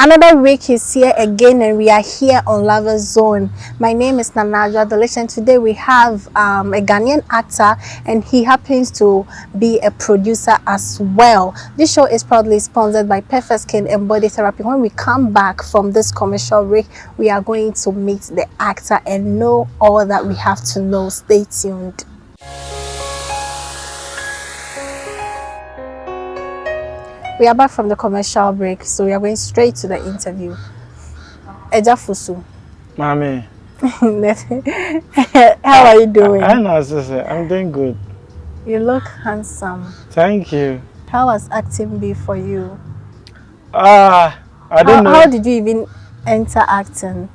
Another week is here again, and we are here on Lover's Zone. My name is Nanaja Adolescent. Today we have a Ghanaian actor, and he happens to be a producer as well. This show is proudly sponsored by Perfect Skin and Body Therapy. When we come back from this commercial break, we are going to meet the actor and know all that we have to know. Stay tuned. We are back from the commercial break, so we are going straight to the interview. Agya Fosu. Mommy. How are you doing? I'm doing good. You look handsome. Thank you. How has acting been for you? I don't know. How did you even enter acting?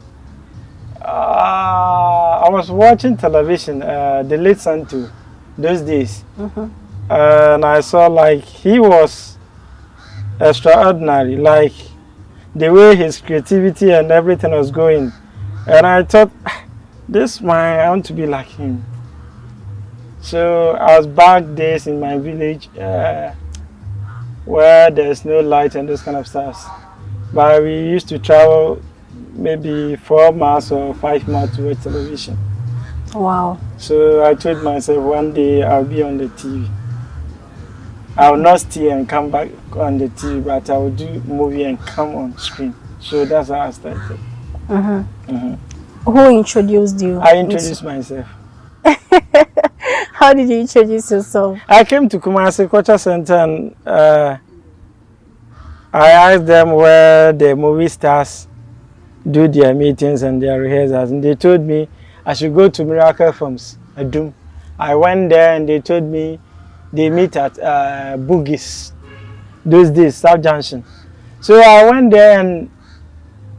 I was watching television, the late Santu, those days. And I saw like he was extraordinary, like the way his creativity and everything was going, and I thought, this man, I want to be like him. So I was back days in my village where there's no light and those kind of stuff, but we used to travel maybe 4 miles or 5 miles to watch television. Wow. So I told myself one day I'll be on the TV. I will not stay and come back on the TV, but I will do movie and come on screen. So that's how I started. Who introduced you? I introduced myself. How did you introduce yourself? I came to Kumasi Culture Center and I asked them where the movie stars do their meetings and their rehearsals, and they told me I should go to Miracle Films, Adum. I went there and they told me they meet at Boogies those days, South Junction. So I went there and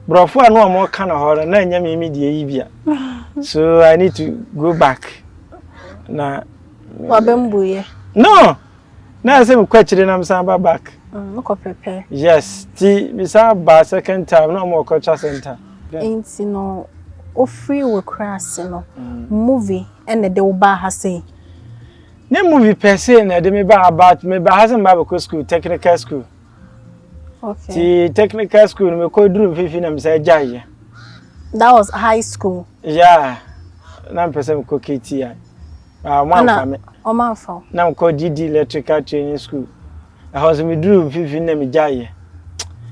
brofo no more kind of horror na nya me media. So I need to go back. Na Wabembuye. No. Na I say me kwachire na msamba back. No ko prepare. Yes, ti me say ba second time no more culture center. Enti no o free we crass no movie and the oba ha say. Ne movie per se na de me ba about me ba hasn't ba school, technical school. Okay. The technical school me ko duru fifi na me say jaye. That was high school. Yeah. Na person me ko KTI. Omanfa. Na me ko DD electrical training school. I was me duru fifi na me jaye.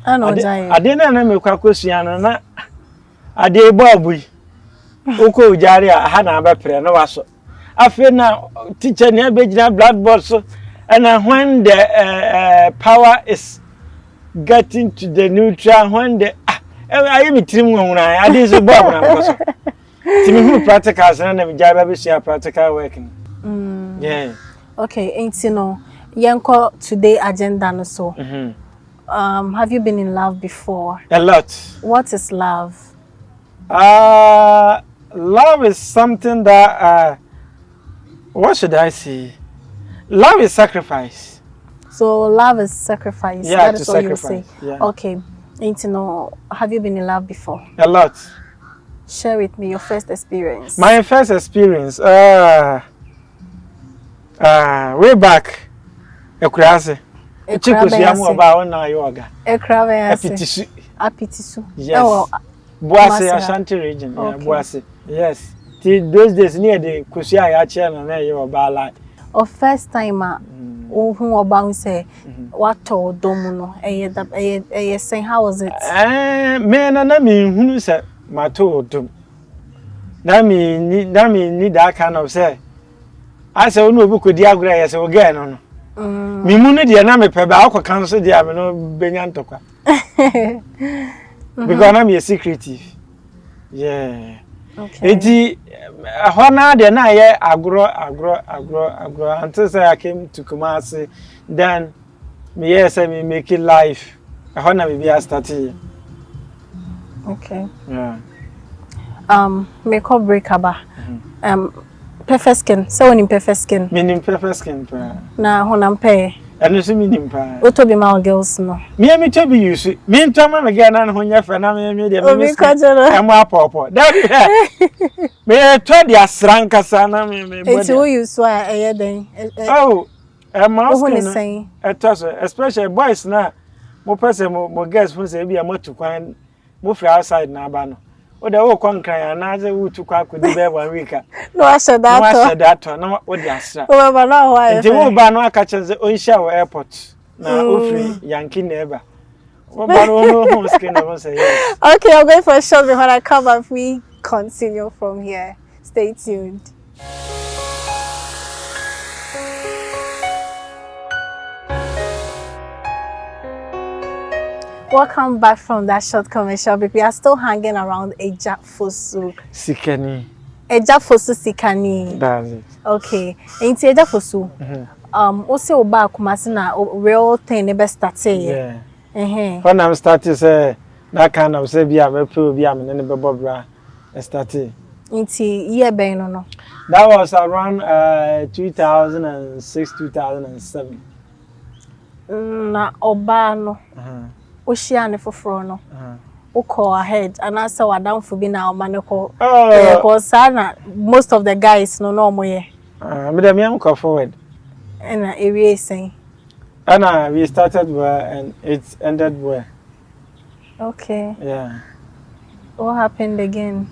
Ano jaye. Ade na me kwa kosua no na ade bo abui. Uko ujari ha na ba pre na waso. After now, teacher near Bejina blackboard, so and when the power is getting to the neutral, when the I am a trim when I did the bomb. Timmy practicals and I'm Jabba practical working. Yeah. Okay, ain't you know, Yanko today agenda no so. Have you been in love before? A lot. What is love? Love is something that what should I say? Love is sacrifice. So love is sacrifice. Yeah, that is what you say. Yeah. Okay. Ain't you know, have you been in love before? A lot. Share with me your first experience. My first experience, way back, Ekurase. Chikusiamu about na yoga. Ekurase. Apitisu. Yes. Oh, Boise Ashanti region. Yeah, Boise. Yes. Those days near the Kusia Yacha and you about like. Or first time, who about say what told Domuno? Saying how was it? Man, I mean, who said my told them. That mean need that kind of say. I said, no book with Diagra as again on. Mimuni the Aname Peba, cancel the Amino Benyantoka. Because I'm a secretive. Yeah. Okay. Eti hona de na ye agro until say I came to Kumasi, then me yes me make it life. Hona me be started. Okay. Yeah. Make up break aba. Perfect skin. So when in perfect skin. Meaning perfect skin pa. Na hona mpe. Eno so meaning pa. Oto be my girls no. Me to be use. Me ntoma me ga na ho nya fa na me de me. Emo apopo. That me to the asranka sana me body. It's who you so den. Oh, masculine. Especially boys na mo person mo guest fun say bia motu kwan mo free outside na aba no o de wo kon kran na ze wo tu kwa kudi be 1 week No ashe that. no ashe that na wo de asra Oh ba na why nti wo ba no aka chenze o nhia wo airport na o free Yankee neighbor wo ba no skin no say yes. Okay, I'm going for a short before I come back. We continue from here. Stay tuned. Welcome back from that short commercial break. We are still hanging around Agya Fosu Sikani. Agya Fosu Sikani. That's it. Okay. Ain't Agya Fosu. Also back Kumasi na real thing never started. Yeah. When I'm starting say that kind of say bia me pe obi am ne be bobra started. Inti year ben no. That was around 2006 2007. Na oba no. Oshia ne foforo no. Call ahead and answer what down for be now maneko. Because most of the guys no moye. Me dem yam go forward. And area saying. And we started where and it ended where. Okay. Yeah. What happened again?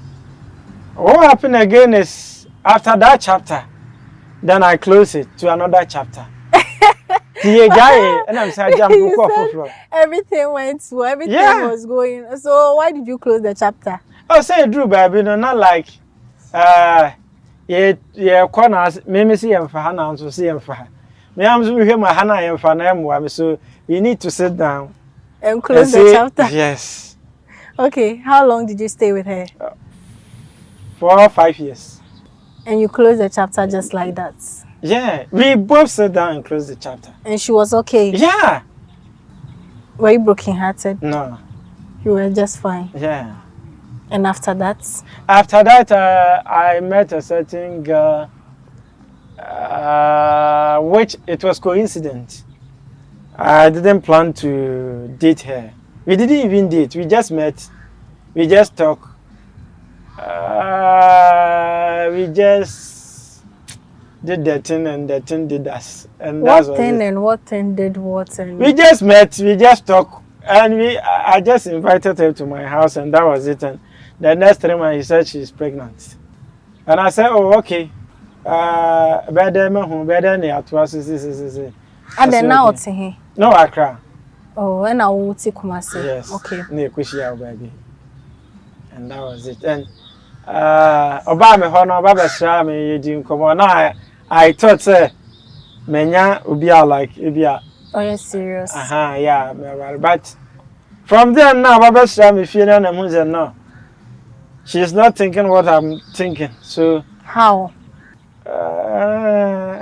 What happened again is after that chapter, then I close it to another chapter. And I'm saying everything went well, everything was going. So why did you close the chapter? Oh, say Drew, baby, no, not like corners, maybe see him for Hannah and to see him for her. Me, I'm so here, my Hannah and for them, so we need to sit down and close the chapter. Yes. Okay, how long did you stay with her? 4 or 5 years. And you closed the chapter just like that? Yeah, we both sat down and closed the chapter. And she was okay? Yeah. Were you broken-hearted? No. You were just fine? Yeah. And after that? After that, I met a certain girl, which it was coincidence. I didn't plan to date her. We didn't even date. We just met. We just talked. We just did that thing and that thing did us. And what thing and what thing did what? And we just met, we just talked, and I just invited her to my house, and that was it. And the next 3 months, he said she's pregnant. And I said, oh, okay. Better than and then now what's here? No, I cry. Oh, and I will take Kumasi. Yes. Okay. Baby. And that was it. And Obama hono baba sha me yedi nkomo na I thought say menya ubia like ubia. Oh, you're serious? Yeah, but from there now baba sha me feel na mu say no. She's not thinking what I'm thinking. So how?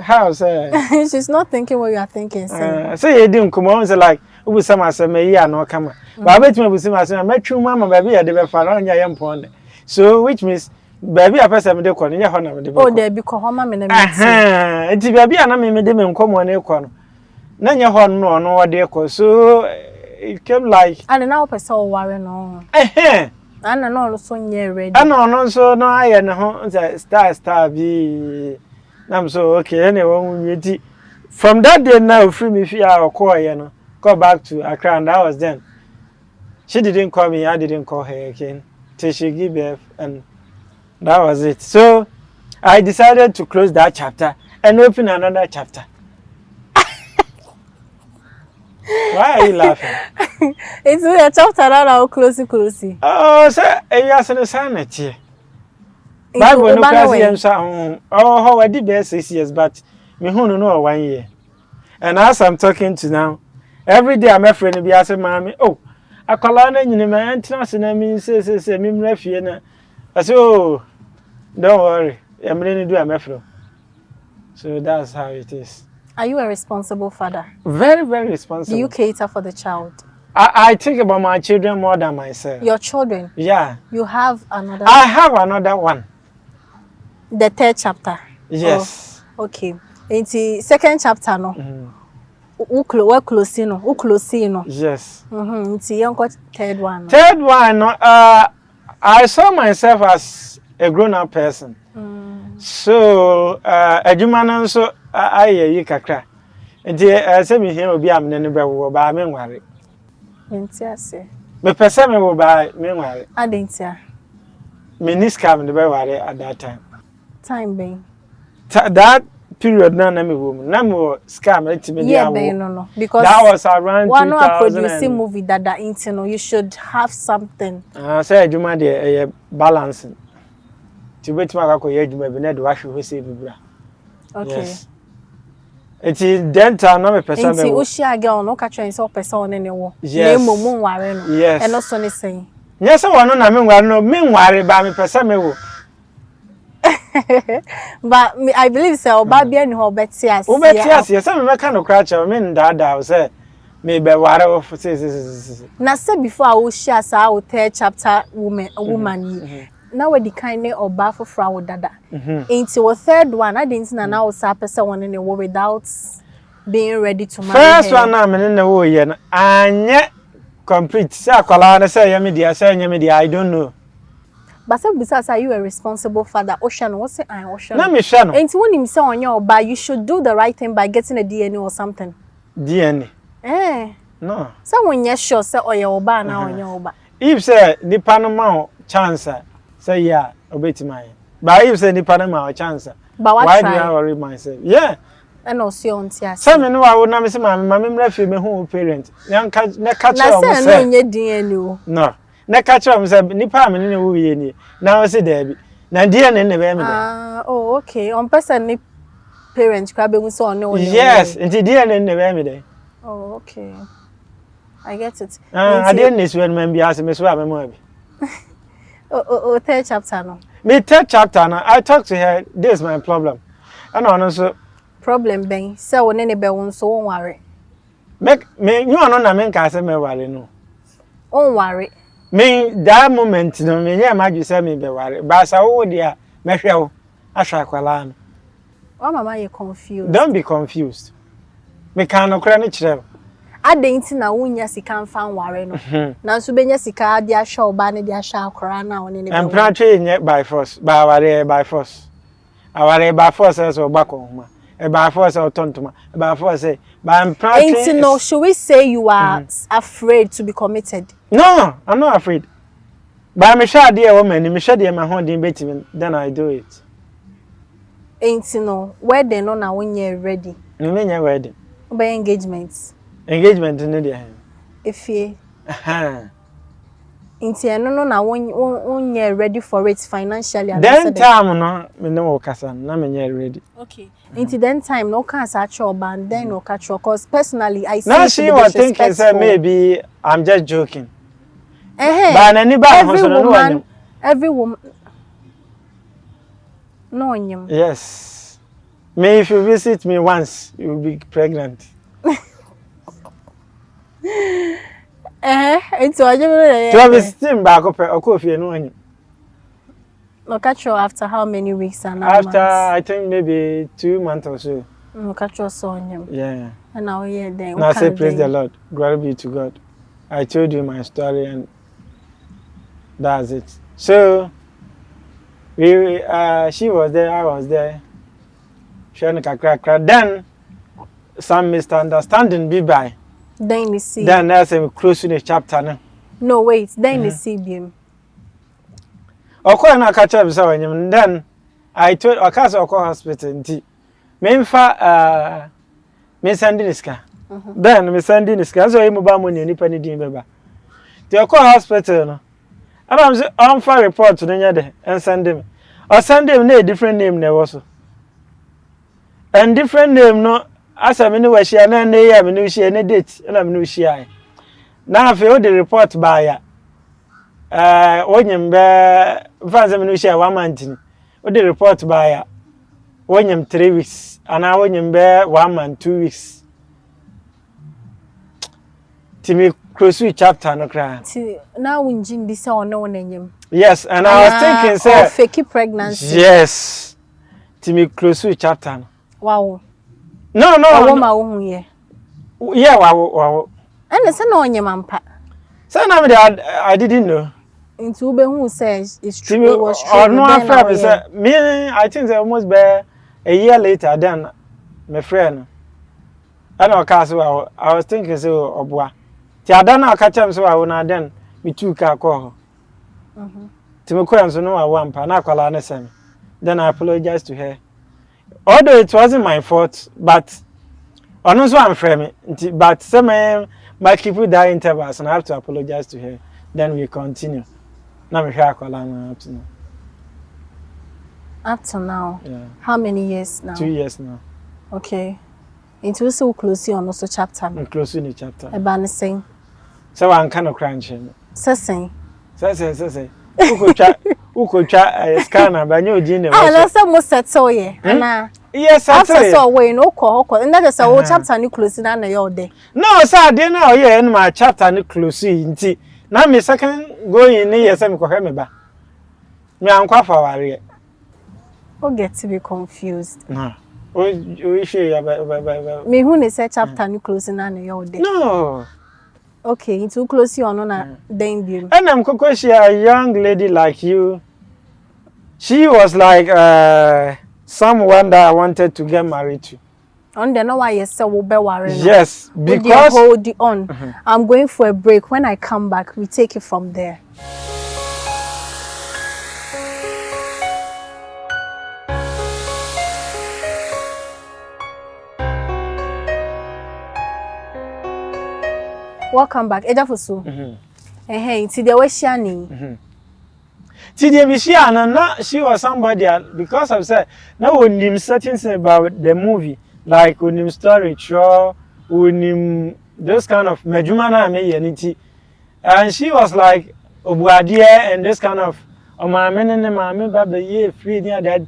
How say? She's not thinking what you are thinking. Say yedi nkomo say like ubu sama say me ya no kama. But bet me busi ma say metru mama baby ya de be fa na nya yempon. So which means baby a person me de ko no na me de. Oh, there be ko homa me na me. Enti baby a na me de me nkomo na ko no. Na nya ho no no wo de ko. So it came like and now person worry no. And no so nye ready. And no so no aye ne ho star bi. I'm so okay anyway from that day now free me fear or call no go back to Accra, and that was then. She didn't call me, I didn't call her again till she gave birth, and that was it. So I decided to close that chapter and open another chapter. Why are you laughing? It's a chapter that I'll close. Oh, sir, you are sanity. Bible no class how I did there 6 years, but me who know 1 year. And as I'm talking to now, every day I'm afraid to be asking mommy, oh, I call on you, my international means says, me refugee. I say, oh, don't worry, I'm going to do a method. So that's how it is. Are you a responsible father? Very, very responsible. Do you cater for the child? I think about my children more than myself. Your children? Yeah. You have another? I have another one. The 3rd chapter? Yes. Oh, okay. In the 2nd chapter, no? We're close, you know. Yes. It's the 3rd one. 3rd one, I saw myself as a grown-up person. So, a human so I kakra. And I say me here will be a man, but I'm worried. Mentiase. Me pese me wo ba me nware. Adentia. Me ni scam de be ware at that time. Time being. That period na me wo mu. Na me scam etimi dia Yeah, wo. being no. Because That was around 2000. one no producing movie that into you should have something. Say adwuma de balancing. Ti betima akọ ye adwuma bi na de wa hwe ho se bibra. Okay. Yes. Eti dental no me pesa me wo. wo. Inti Agya on no ka twen se o pesa on ne wo. Yes. Na emomu nware no. Yes. E no so ne sen. Yes, one na me nware no, me nware ba me pesa me wo. But I believe so oba bia ni ho beti ase. Wo beti ase, say me meka no kra che me ndada say me be ware wo se. Na say before I wo share sa wo third chapter woman yi. Na we di kind oba fofra wo dada. Inti wo third one, I didn't na wo sa pesa one ne wo without being ready to marry. First one na me ne wo ye na anye complete. Say akwala na say media, say media, I don't know. But besides, are you a responsible father? Ocean, what's it? Ocean. Na me hwe no. And when him say on your oba, you should do the right thing by getting a DNA or something. DNA. No. So when you're sure, say on your oba now on your oba. If say nipa no ma chance, say yeah, obeti my. But if say nipa no ma chance, but what why do I worry myself? Yeah. And also on tia. Say me no I would na me say my mra fi me hu parent. Na catch am say. Na say no nye DNA. No. Na catch am say nipa me ne wo ye ni. Na o say there be. Na DNA ne be me there. Oh okay. On person ni parent kwa be so on no. Yes, nti DNA ne be me there. Oh okay. I get it. I didn't know when man be ask me so am mo be. Oh third chapter no. Me third chapter now I talk to her, this is my problem. And on so problem ben say won ne be won so won ware. Make me you no na me nka say me ware no. On ware. Me that moment no me nya ma say me be ware. Ba sa wo dia me hwe wo ahwa akwala no. Oh mama you confused. Don't be confused. Me kan no kra ne kire. Adenti na wunya sika mfa nware no. Na nso benya sika dia hwa oba ne dia hwa akora na won ne be. And pratwe nye by force, by ware by force. Aware by force as oba ko homa. E by force or tontoma. E by force say by pratwe. No, should we say you are afraid to be committed? No, I'm not afraid. But I'm sure dear woman, I'm sure dear my home betting, then I do it. Ain't no where they know now when you're ready. You mean your wedding? By engagements. Engagement in the hand. If you ain't no now when you're ready for it financially. Then time no, me no kasan, na me ready. Okay. Until then time no can catch your band, then no catch your cause personally I see. Now she was thinking say maybe I'm just joking. But every woman no him. Yes. May if you visit me once, you will be pregnant. It's all you to have a steam back up or coffee no him. No catch you after how many weeks and after I think maybe 2 months or so. No catch you so on him. Yeah. And now here then. Now say praise the Lord. Glory be to God. I told you my story and that's it. So she was there, I was there. Then some misunderstanding be by. Then we see. Then there's a close in the chapter now. No wait, then we see him. Okay, na catch up so when then I told Okasa hospital nti. Me sending this car. Then me sending this car so him ba money nipa ni din beba. The Okasa hospital no. And I'm say on for report to nya de and send him. Or send him na different name na also. And different name no as I me we share na year me no share na date na me no share. Na afi o the report by ya. Onyem be fancy me no share 1 month ni. O the report by ya. Onyem 3 weeks and onyem be 1 month 2 weeks. Timi close chapter no cry. Now unjin this or no name. Yes, and I was thinking say fake pregnancy. Yes. Timi close chapter. Wow. No. Yeah, wow. And it's no nyamampa. So now I didn't know. Into be who says it's true. It was true. Or no after me I think they almost be a year later then my friend. I know Castle I was thinking so obwa. Ti ada na aka chem so wa na den me tu ka ko ho. Ti me ko so no wa wampa na akwala na sem. Then I apologized to her. Although it wasn't my fault, but ono so am frame me. But some my keep that intervals and I have to apologize to her. Then we continue. Now me hear akwala na up to now. Up to now. Yeah. How many years now? 2 years now. Okay. Into so close on also chapter. I'm close to the chapter. About the same. So I'm kind of crunching. Sessing. Say. Uko cha scanner ba nyo gene. Ah, let's say most settle ye. Na. Yes, after so we no ko. And that is our chapter ni close na na your day. No, sir, dey na ye en my chapter ni close nti. Na me second going ni yes me ko he me ba. Me ankwa fa ware. O get to be confused. No. We share ya me who ne say chapter ni close na na your day. No. Okay, it's too close you on na then be. And I'm Kokoshi, a young lady like you. She was like someone that I wanted to get married to. On the no why you say we be worry. Yes, because hold it on. I'm going for a break. When I come back, we take it from there. Welcome back. Agya Fosu. Ti de we share ni. Ti de bi share na she was somebody because of say na onim certain things about the movie like onim story show onim those kind of medjuma na me yaniti and she was like obuadie and this kind of omamene ne mame baba ye free near that.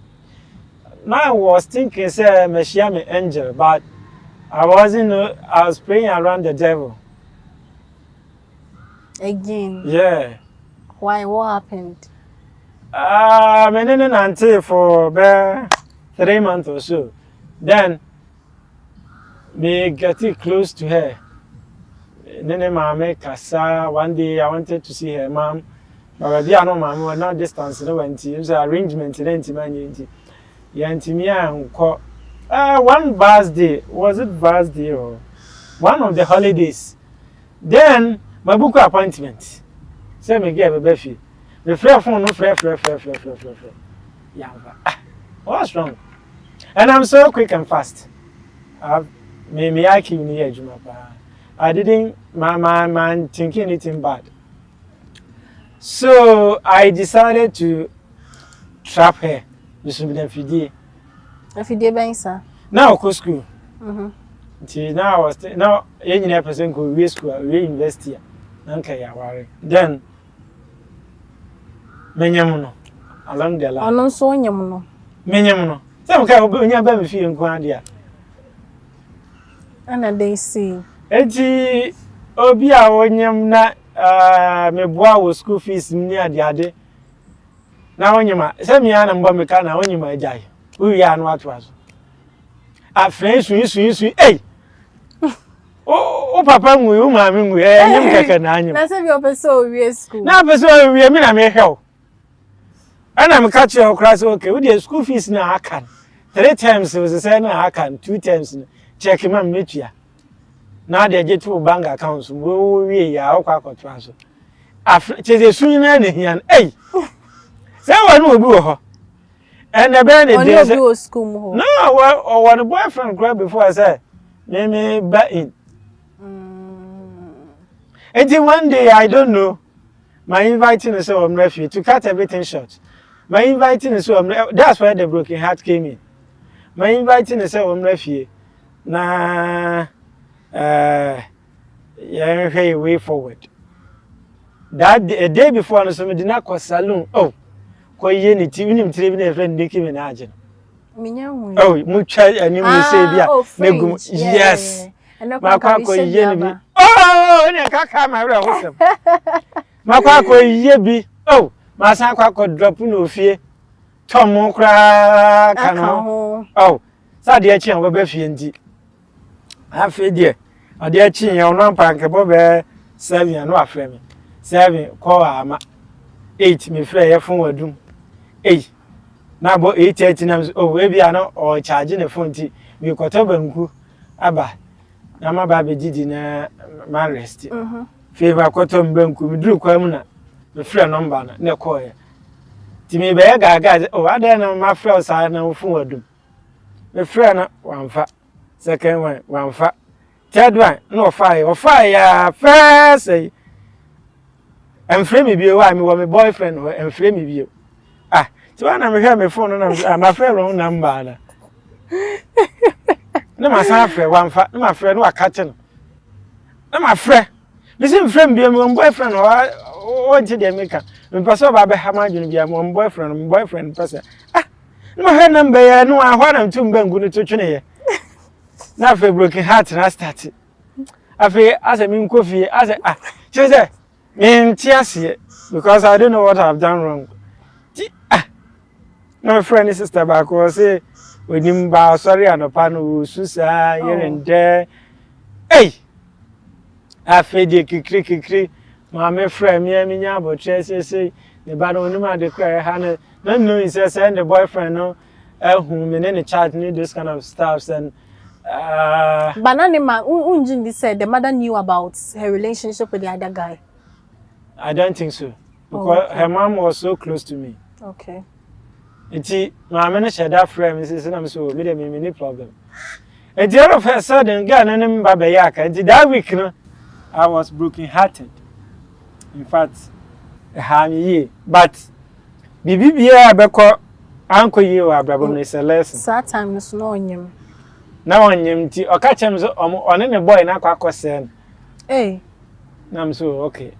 Now I was thinking say me share me angel but I was praying around the devil. Again. Yeah. Why? What happened? Menene nante for 3 months or so. Then me getting close to her. Nene mama kasa. One day I wanted to see her mom. But I know mama was not distance. No went to use arrangement. Then to manage. Yanti me unko. One birthday was it birthday or one of the holidays. Then my book appointment. Say me get a baby. The free phone no free. Yeah. What's wrong? And I'm so quick and fast. I keep me edge. I didn't my thinking anything bad. So I decided to trap her. This will be the fidie. A fidie bensa. Now go school. Now I was now any person go we school we university. Then menyamuno along the line. Ono so nyamuno. Menyamuno. Say mka onya ba me fie nko ade a. Ana dey see. Enti obi a wonyam na me boa wo school fees ni ade. Na wonyama. Say me ana mbo me ka na wonyama ajai. Wi ya no ato aso. Afren su eh. Oh papa ngwe o ma me ngwe nyem keke na anyem. Na say be opeso we school. Na opeso we me na me hwe. Ana me catch your class okay with the school fees na akan. 3 times was say na akan 2 times check ma metua. Na dey get to bank account wo we ya akwa akoto aso. Cheze sunu na na hian. Eh. Say one obi wo ho. And the band is there. School no, or boyfriend cried before I said, me back in. And then one day, I don't know, my inviting is so nephew to cut everything short. My inviting is so that's where the broken heart came in. My inviting is so nephew. Nah, yeah, way forward. That a day before, I did not call saloon. Oh. Ko ye ni ti nim tire bi na friend Nicki Minaj no. Minyanwu. Oh, mu twa ani mu say bia megum. Yes. Ma kwa ko ye ni bi. Oh, ne kaka ma re hosem. Ma kwa ko ye bi. Oh, ma san kwa ko drop na ofie. Tom kra kanu. Oh, sa de achi an ba fie ndi. Afi de. O de achi yan no ampa nke bo be 7 no afre mi. 7 ko ama. 8 me frɛ yɛ phone wadum 8 na bo 8:30 na oh we bia no o charge ne phone ti me kwata banku aba na ma ba be didi na ma rest fe ba kwato mbanku mi duru kwa mu na me frɛ number na ne call ya ti me be gaga o ada na ma frɛ sa na fu wadum me frɛ na wamfa second one wamfa third one no fire ya first em frɛ me bio wa me wo me boyfriend ho em frɛ me bio ti wa na me hwɛ me phone na ma frɛ wrong number na na ma sa frɛ wamfa na ma frɛ no akate no na ma frɛ me sim frɛ me bio me boyfriend o nti de me ka me pɛ ba be ha ma dwene bia me boyfriend pɛ sɛ na ma hwɛ number ya no ahwa na mtum bangu no to twene ye na fe broken heart na start afi ase me nkofie ase say me ntiase because I don't know what I've done wrong. No friend sister back was say when him ba sorry anopa no susa here and there. Hey, afi de kikri ma me friend me nya abotre say the ba no ma de cry ha no know he say the boyfriend no who me in the chat need this kind of stuffs and Banana man Unjindi said the mother knew about her relationship with the other guy. I don't think so because her mom was so close to me. Okay. Iti maame no share that frame say na me so me dey me any problem. And the other first sudden girl no name baba yaka. And that week no I was broken hearted. In fact, but bibi bia abekọ anko yi wa abrabom no is a lesson. That time no so no onyem. Na onyem ti o ka chem so one ne boy na akwa Hey. Na me so okay.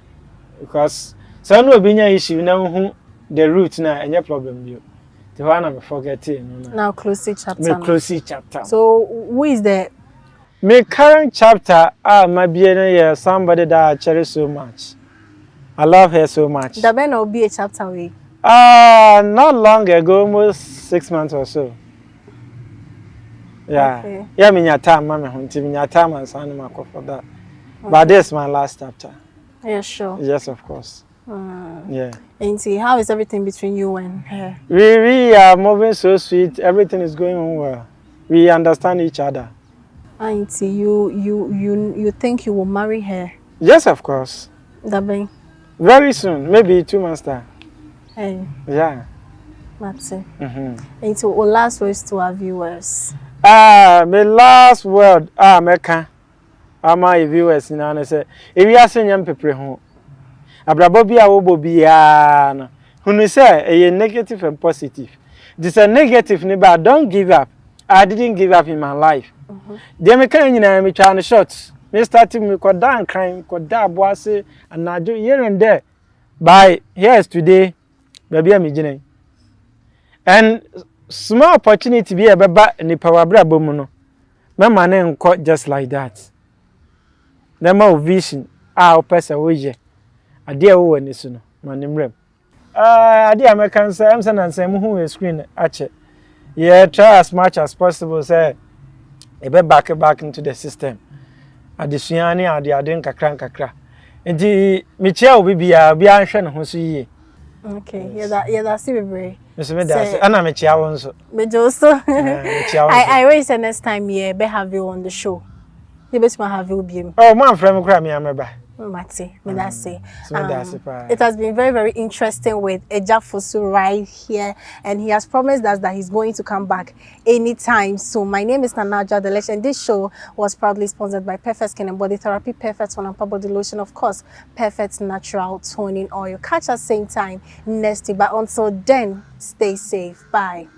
Because so no obi nya issue na hu the root na any problem you. The one I'm forgetting. Now close chapter. Me close chapter. So who is the my current chapter my being somebody that I cherish so much. I love her so much. The Ben will be a chapter way. Not long ago, almost 6 months or so. Yeah. Okay. Yeah, me your time, mama hunting me your time and son my for that. Okay. But this is my last chapter. Yeah, sure. Yes, of course. Yeah. And see, how is everything between you and her? We are moving so sweet. Everything is going on well. We understand each other. And see, you think you will marry her? Yes, of course. Dabe. Very soon, maybe 2 months time. Hey. Yeah. That's it. And so, last words to our viewers. My last word, Meka. My viewers, in answer, say, if you are saying young people home. Abrabobia wobobiya no hunu say a negative and positive. This a negative ne but don't give up. I didn't give up in my life. Dem me kan nyina me twa no short. Me starting me ko dan kan ko da boase anajo here and there. By here's today baby am gine. And small opportunity be beba ni power brabo mu no. Me man nko just like that. Them vision person we je. Ade wo wani su no manimrem ade American say am say na say mu hu screen ache yeah try as much as possible say e be back into the system adesua ni ade nkakra enti me chia obi bia anhwe ne ho so yie. Okay, yeah that see be so me da say ana me chia won so me also I wish the next time you be have you on the show you best have you be man friend me kra me ameba Mati, it has been very, very interesting with Agya Fosu right here, and he has promised us that he's going to come back anytime soon. My name is Nanaja Delish, and this show was proudly sponsored by Perfect Skin and Body Therapy, Perfect Tone and Body Lotion, of course, Perfect Natural Toning Oil. Catch us same time next week, but until then, stay safe. Bye.